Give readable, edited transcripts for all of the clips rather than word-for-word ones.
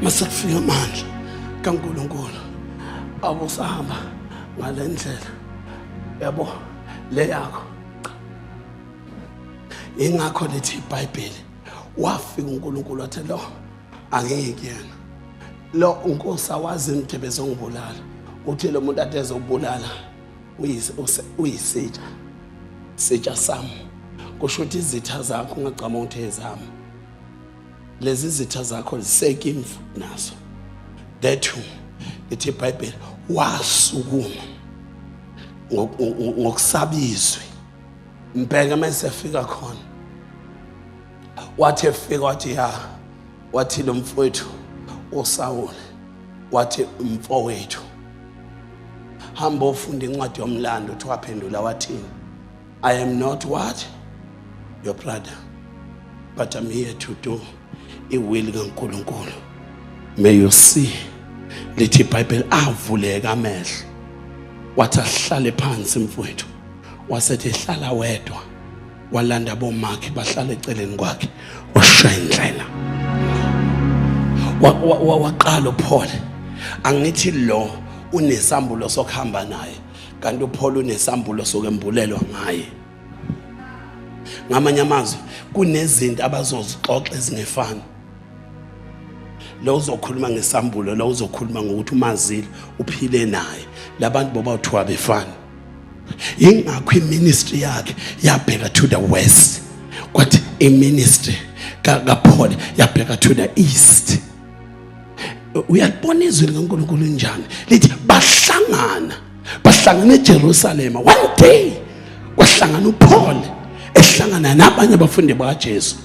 Masakufika manje kaNkulunkulu abusahamba ngalendlela yabo le yakho. Ingakho lithi iBhayibheli wafika uNkulunkulu wathi lo angeke yena lo uNkosi awazi into bezongibulala uthi lo muntu ade ezobulala uyisitsha sitsha sami kusho ukuthi izitha zakho ungacama ukuthi ezami lezi zitha zakho ziseke imvu nazo that lithi iBhayibheli wasukuma ngokusabizwe mbheka mase efika khona wathi efika wathi ya wathi lo mfowethu uSawule wathi umfowethu hamba ufunda incwadi yomlando uthi waphendula wathini I am not what your brother but I'm here to do a will kaNkulunkulu. May you see lithi iBhayibheli avuleka amehlo wathi ahlale phansi mfowethu wasethi ehlala wedwa walanda bomakhe bahlala eceleni kwakhe washaya indlela waqala uPaul angithi lo unesambulo sokuhamba naye kanti uPaul unesambulo sokembulelwa ngaye. Ngamanye amazwi kunezinto abazozixoxa ezingefani. Lo uzokhuluma ngesambulo lo uzokhuluma ngokuthi umazile uphile naye labantu bobawuthiwa befana. Ingakho iministry yakhe yabheka to the west kwathi iministry kaPaul yabheka to the east. Uyalibona izwi likaNkulunkulu njani lithi bahlangana eJerusalem one day kwahlangana uPaul ehlangana nabanye abafundi bakaJesu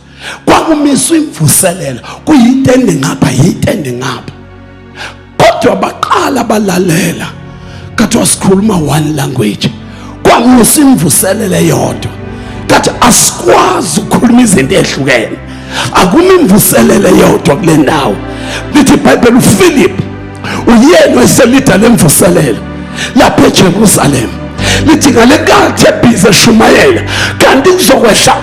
kwakumiswa imvuselelo kuyitende ngapha yitende ngapha kodwa baqala balalela kathi wasikhuluma one language kwakumiswa imvuselelo eyodwa kathi asikwazi ukukhuluma izinto ezihlukene akumi imvuselelo eyodwa kule ndawo lithi iBhayibheli uPhilip uyena eselida lemvuselelo lapha eJerusalem lithi ngale kathi ebhizi eshumayela kanti kuzokwehla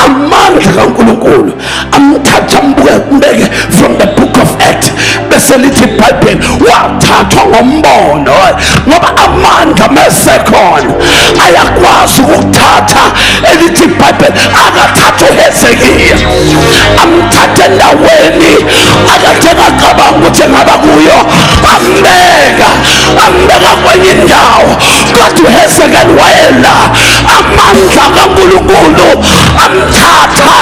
amandla kaNkulunkulu amthatha mbeke from the book of Acts bese lithi iBhayibheli wathathwa ngombono ngoba amandla mesekhona ayakwazi ukuthatha elithi iBhayibheli akathatha uHezekiya amthatha endaweni akade ngacabanga ukuthi engaba kuyo ambeka kwenye indawo kodwa uHezekiya wayela amandla kaNkulunkulu amthatha